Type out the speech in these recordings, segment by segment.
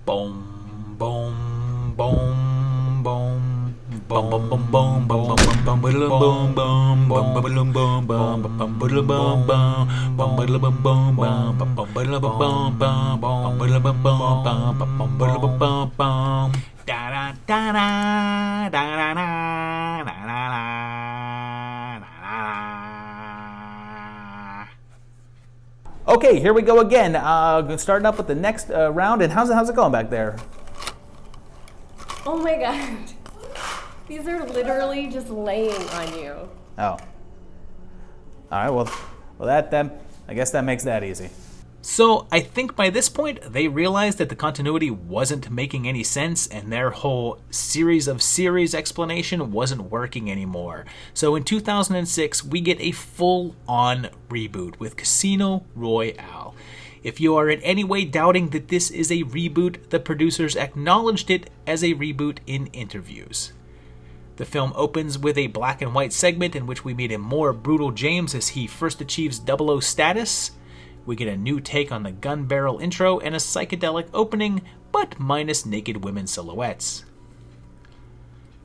Boom, boom, boom, boom. Boom, boom, boom, boom, boom, boom, boom, boom, boom, boom, boom, boom, boom, boom, boom, boom, boom, boom, boom, boom. Da da da da da da da da da da. Okay, here we go again. Starting up with the next round, and how's it going back there? Oh my god. These are literally just laying on you. Oh. All right, well that I guess that makes that easy. So I think by this point, they realized that the continuity wasn't making any sense and their whole series of series explanation wasn't working anymore. So in 2006, we get a full-on reboot with Casino Royale. If you are in any way doubting that this is a reboot, the producers acknowledged it as a reboot in interviews. The film opens with a black and white segment in which we meet a more brutal James as he first achieves 00 status. We get a new take on the gun barrel intro and a psychedelic opening, but minus naked women silhouettes.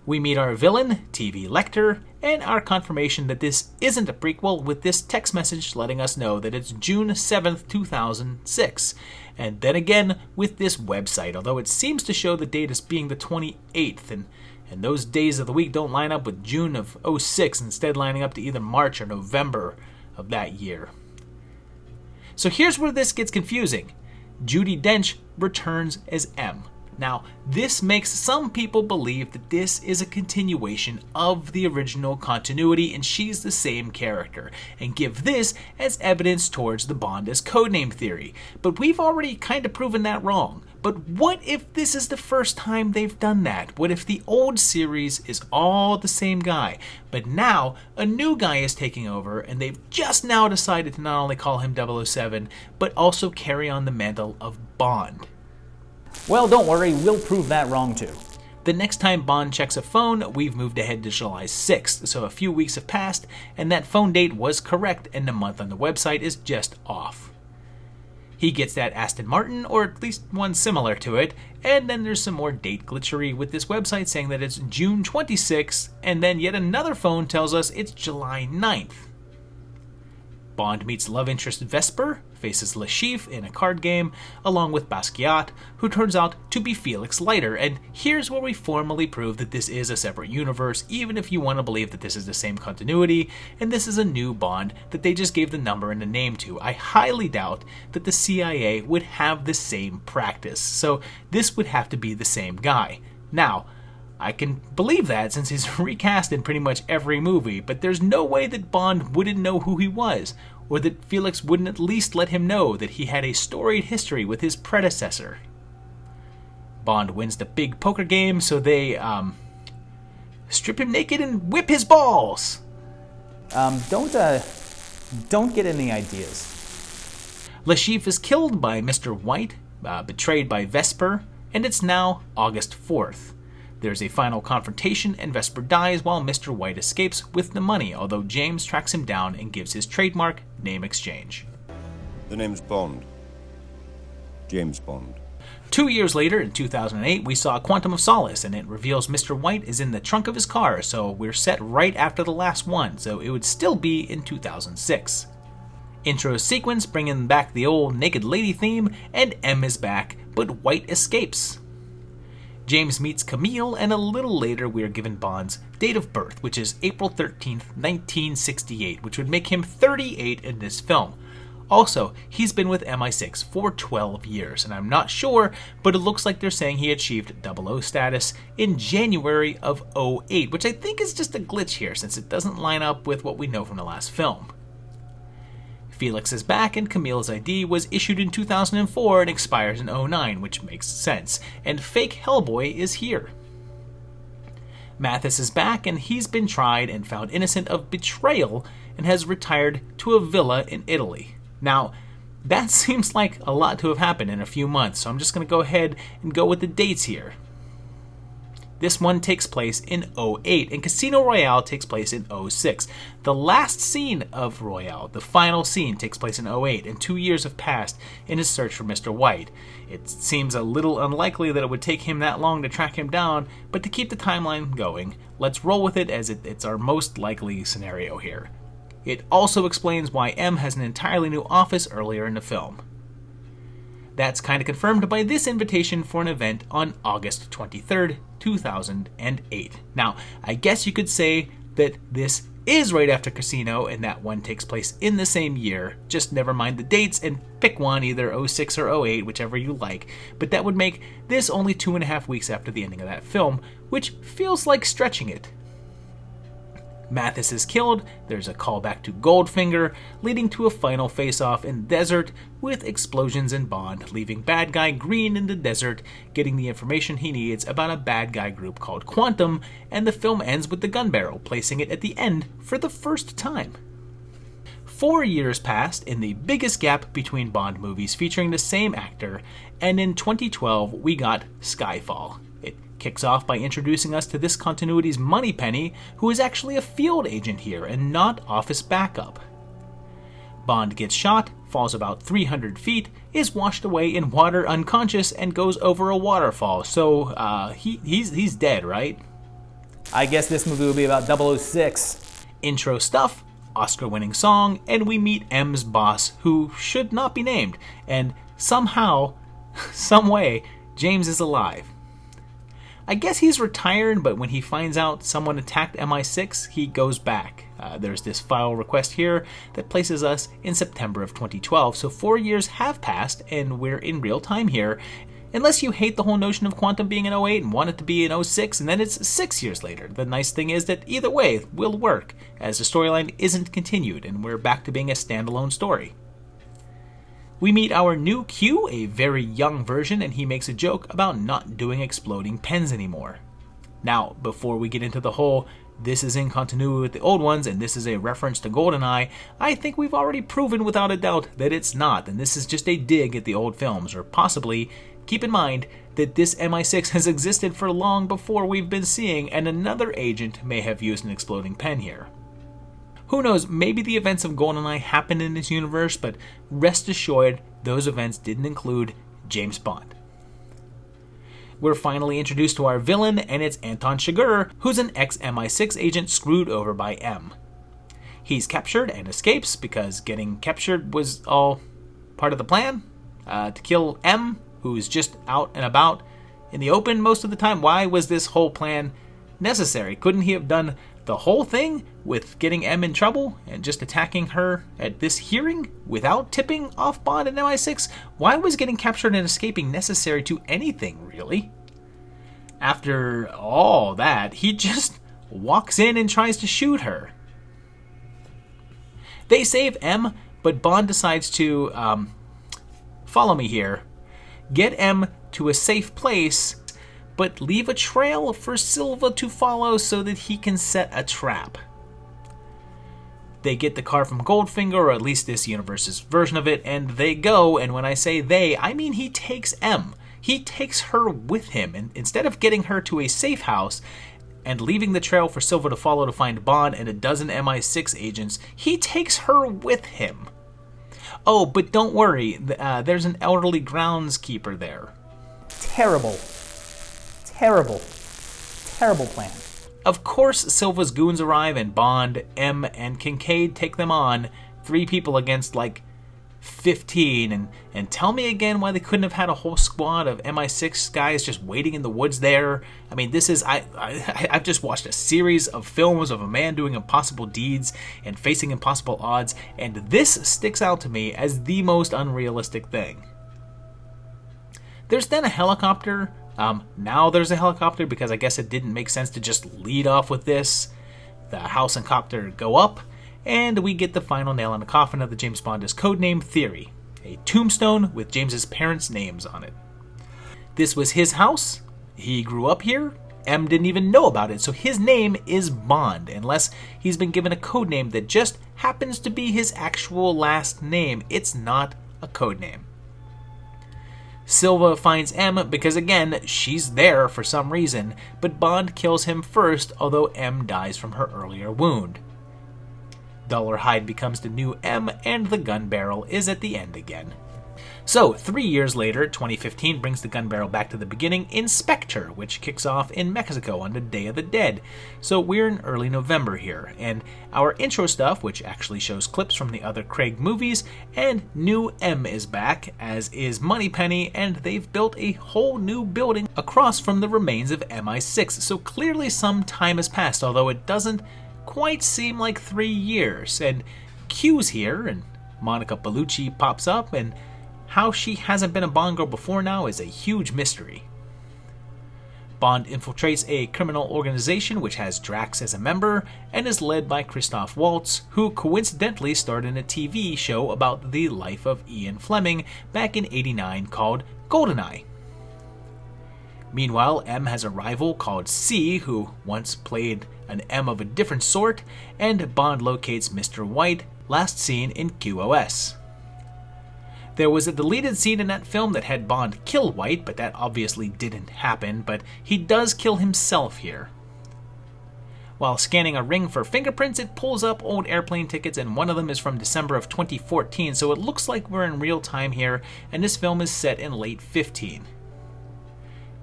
We meet our villain, TV Lecter, and our confirmation that this isn't a prequel with this text message letting us know that it's June 7th, 2006. And then again with this website, although it seems to show the date as being the 28th, and those days of the week don't line up with June of 06, instead lining up to either March or November of that year. So here's where this gets confusing. Judi Dench returns as M. Now, this makes some people believe that this is a continuation of the original continuity and she's the same character, and give this as evidence towards the Bond as codename theory. But we've already kind of proven that wrong. But what if this is the first time they've done that? What if the old series is all the same guy, but now a new guy is taking over and they've just now decided to not only call him 007, but also carry on the mantle of Bond? Well, don't worry, we'll prove that wrong too. The next time Bond checks a phone, we've moved ahead to July 6th, so a few weeks have passed, and that phone date was correct and the month on the website is just off. He gets that Aston Martin, or at least one similar to it, and then there's some more date glitchery with this website saying that it's June 26th, and then yet another phone tells us it's July 9th. Bond meets love interest Vesper, faces Le Chiffre in a card game, along with Basquiat, who turns out to be Felix Leiter, and here's where we formally prove that this is a separate universe, even if you want to believe that this is the same continuity, and this is a new Bond that they just gave the number and the name to. I highly doubt that the CIA would have the same practice, so this would have to be the same guy. Now, I can believe that since he's recast in pretty much every movie, but there's no way that Bond wouldn't know who he was, or that Felix wouldn't at least let him know that he had a storied history with his predecessor. Bond wins the big poker game, so they, strip him naked and whip his balls! Don't get any ideas. Le Chiffre is killed by Mr. White, betrayed by Vesper, and it's now August 4th. There's a final confrontation and Vesper dies while Mr. White escapes with the money, although James tracks him down and gives his trademark name exchange. The name's Bond. James Bond. 2 years later, in 2008, we saw Quantum of Solace, and it reveals Mr. White is in the trunk of his car, so we're set right after the last one, so it would still be in 2006. Intro sequence bringing back the old naked lady theme, and M is back, but White escapes. James meets Camille, and a little later we are given Bond's date of birth, which is April 13th, 1968, which would make him 38 in this film. Also, he's been with MI6 for 12 years, and I'm not sure, but it looks like they're saying he achieved 00 status in January of 08, which I think is just a glitch here since it doesn't line up with what we know from the last film. Felix is back, and Camille's ID was issued in 2004 and expires in 09, which makes sense, and fake Hellboy is here. Mathis is back, and he's been tried and found innocent of betrayal and has retired to a villa in Italy. Now, that seems like a lot to have happened in a few months, so I'm just going to go ahead and go with the dates here. This one takes place in 2008, and Casino Royale takes place in 2006. The last scene of Royale, the final scene, takes place in 2008, and 2 years have passed in his search for Mr. White. It seems a little unlikely that it would take him that long to track him down, but to keep the timeline going, let's roll with it as it's our most likely scenario here. It also explains why M has an entirely new office earlier in the film. That's kind of confirmed by this invitation for an event on August 23rd, 2008. Now, I guess you could say that this is right after Casino and that one takes place in the same year. Just never mind the dates and pick one, either 06 or 08, whichever you like. But that would make this only 2.5 weeks after the ending of that film, which feels like stretching it. Mathis is killed, there's a callback to Goldfinger, leading to a final face-off in the desert with explosions and Bond, leaving bad guy Green in the desert, getting the information he needs about a bad guy group called Quantum, and the film ends with the gun barrel, placing it at the end for the first time. 4 years passed in the biggest gap between Bond movies featuring the same actor, and in 2012 we got Skyfall. It kicks off by introducing us to this continuity's Moneypenny, who is actually a field agent here and not office backup. Bond gets shot, falls about 300 feet, is washed away in water unconscious, and goes over a waterfall. So, he's dead, right? I guess this movie will be about 006. Intro stuff, Oscar-winning song, and we meet M's boss, who should not be named, and somehow, some way, James is alive. I guess he's retired, but when he finds out someone attacked MI6, he goes back. There's this file request here that places us in September of 2012, so 4 years have passed, and we're in real time here. Unless you hate the whole notion of Quantum being in 08 and want it to be in 06, and then it's 6 years later. The nice thing is that either way will work, as the storyline isn't continued, and we're back to being a standalone story. We meet our new Q, a very young version, and he makes a joke about not doing exploding pens anymore. Now, before we get into the whole this is in continuity with the old ones and this is a reference to GoldenEye, I think we've already proven without a doubt that it's not, and this is just a dig at the old films, or possibly, keep in mind that this MI6 has existed for long before we've been seeing, and another agent may have used an exploding pen here. Who knows, maybe the events of GoldenEye happened in this universe, but rest assured, those events didn't include James Bond. We're finally introduced to our villain, and it's Anton Chigurh, who's an ex-MI6 agent screwed over by M. He's captured and escapes, because getting captured was all part of the plan, to kill M, who's just out and about in the open most of the time. Why was this whole plan necessary? Couldn't he have done the whole thing with getting M in trouble and just attacking her at this hearing without tipping off Bond and MI6? Why was getting captured and escaping necessary to anything, really? After all that, he just walks in and tries to shoot her. They save M, but Bond decides to, follow me here, get M to a safe place, but leave a trail for Silva to follow so that he can set a trap. They get the car from Goldfinger, or at least this universe's version of it, and they go, and when I say they, I mean he takes M. He takes her with him, and instead of getting her to a safe house and leaving the trail for Silva to follow to find Bond and a dozen MI6 agents, he takes her with him. Oh, but don't worry, there's an elderly groundskeeper there. Terrible plan. Of course, Silva's goons arrive, and Bond, M, and Kincaid take them on. 3 people against, 15, and tell me again why they couldn't have had a whole squad of MI6 guys just waiting in the woods there. I mean, this is, I've just watched a series of films of a man doing impossible deeds and facing impossible odds, and this sticks out to me as the most unrealistic thing. There's then a helicopter. Now there's a helicopter because I guess it didn't make sense to just lead off with this. The house and copter go up, and we get the final nail in the coffin of the James Bond's codename theory, a tombstone with James's parents' names on it. This was his house. He grew up here. M didn't even know about it, so his name is Bond, unless he's been given a codename that just happens to be his actual last name. It's not a codename. Silva finds M because, again, she's there for some reason, but Bond kills him first, although M dies from her earlier wound. Duller Hyde becomes the new M, and the gun barrel is at the end again. So, 3 years later, 2015 brings the gun barrel back to the beginning in Spectre, which kicks off in Mexico on the Day of the Dead. So we're in early November here, and our intro stuff, which actually shows clips from the other Craig movies, and new M is back, as is Moneypenny, and they've built a whole new building across from the remains of MI6, so clearly some time has passed, although it doesn't quite seem like 3 years. And Q's here, and Monica Bellucci pops up, and how she hasn't been a Bond girl before now is a huge mystery. Bond infiltrates a criminal organization which has Drax as a member and is led by Christoph Waltz, who coincidentally starred in a TV show about the life of Ian Fleming back in '89 called GoldenEye. Meanwhile, M has a rival called C, who once played an M of a different sort, and Bond locates Mr. White, last seen in QOS. There was a deleted scene in that film that had Bond kill White, but that obviously didn't happen, but he does kill himself here. While scanning a ring for fingerprints, it pulls up old airplane tickets, and one of them is from December of 2014, so it looks like we're in real time here, and this film is set in late 15.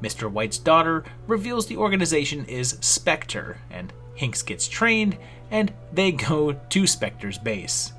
Mr. White's daughter reveals the organization is Spectre, and Hinks gets trained, and they go to Spectre's base.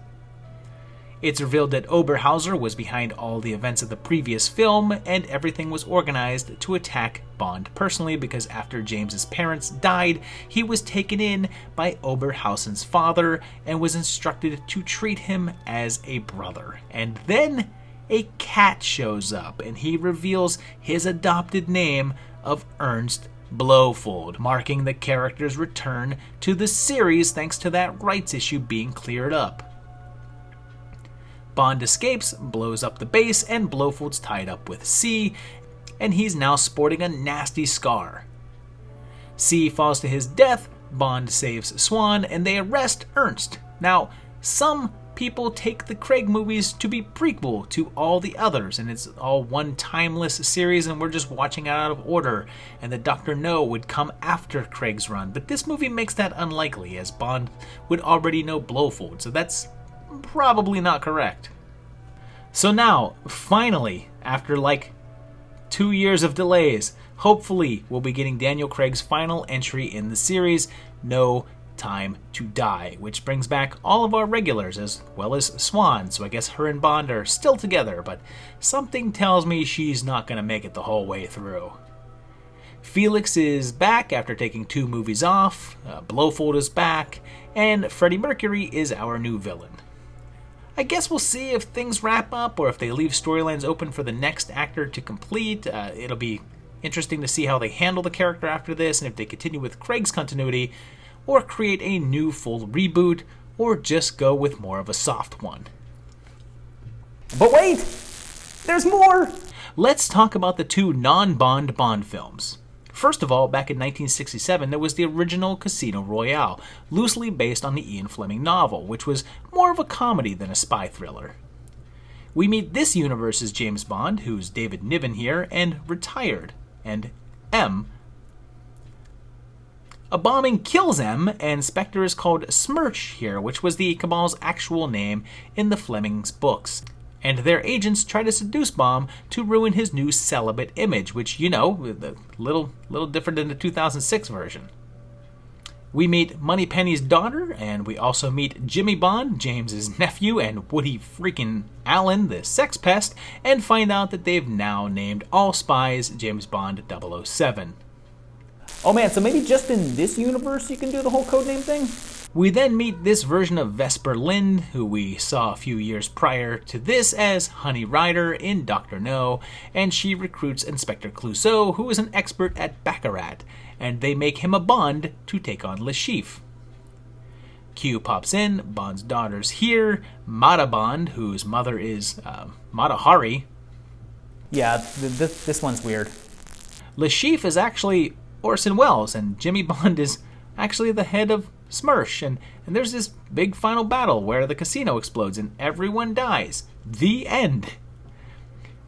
It's revealed that Oberhauser was behind all the events of the previous film, and everything was organized to attack Bond personally because after James's parents died, he was taken in by Oberhausen's father and was instructed to treat him as a brother. And then a cat shows up, and he reveals his adopted name of Ernst Blofeld, marking the character's return to the series thanks to that rights issue being cleared up. Bond escapes, blows up the base, and Blofeld's tied up with C, and he's now sporting a nasty scar. C falls to his death, Bond saves Swan, and they arrest Ernst. Now, some people take the Craig movies to be prequel to all the others, and it's all one timeless series, and we're just watching it out of order, and the Dr. No would come after Craig's run, but this movie makes that unlikely, as Bond would already know Blofeld, so that's probably not correct. So now, finally, after like 2 years of delays, hopefully we'll be getting Daniel Craig's final entry in the series, No Time to Die, which brings back all of our regulars as well as Swan, so I guess her and Bond are still together, but something tells me she's not going to make it the whole way through. Felix is back after taking 2 movies off, Blofeld is back, and Freddie Mercury is our new villain. I guess we'll see if things wrap up or if they leave storylines open for the next actor to complete. It'll be interesting to see how they handle the character after this, and if they continue with Craig's continuity, or create a new full reboot, or just go with more of a soft one. But wait! There's more! Let's talk about the 2 non-Bond Bond films. First of all, back in 1967, there was the original Casino Royale, loosely based on the Ian Fleming novel, which was more of a comedy than a spy thriller. We meet this universe's James Bond, who's David Niven here, and retired, and M. A bombing kills M, and Spectre is called Smirch here, which was the Cabal's actual name in the Fleming's books. And their agents try to seduce Bond to ruin his new celibate image, which, you know, a little different than the 2006 version. We meet Moneypenny's daughter, and we also meet Jimmy Bond, James's nephew, and Woody freaking Allen, the sex pest, and find out that they've now named all spies James Bond 007. Oh man, so maybe just in this universe you can do the whole codename thing? We then meet this version of Vesper Lynd, who we saw a few years prior to this as Honey Rider in Dr. No, and she recruits Inspector Clouseau, who is an expert at Baccarat, and they make him a Bond to take on Le Chiffre. Q pops in, Bond's daughter's here, Mata Bond, whose mother is Mata Hari. Yeah, this one's weird. Le Chiffre is actually Orson Welles, and Jimmy Bond is actually the head of Smirch, and there's this big final battle where the casino explodes and everyone dies. The end.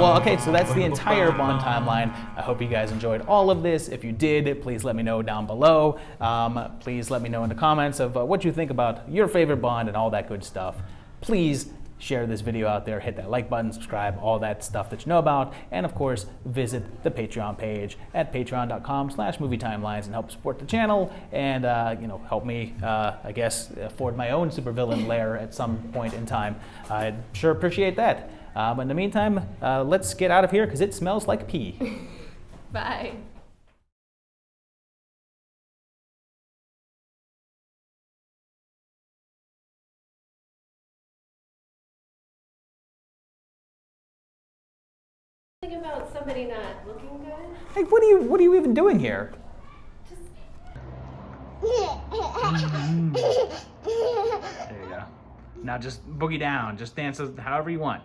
Well, okay, so that's the entire Bond timeline. I hope you guys enjoyed all of this. If you did, please let me know down below. Please let me know in the comments of what you think about your favorite Bond and all that good stuff. Please share this video out there, hit that like button, subscribe, all that stuff that you know about, and of course, visit the Patreon page at patreon.com/movietimelines and help support the channel and help me, I guess, afford my own supervillain lair at some point in time. I'd sure appreciate that. But in the meantime, let's get out of here because it smells like pee. Bye. About somebody not looking good. Hey, what are you even doing here? There you go. Now just boogie down. Just dance however you want.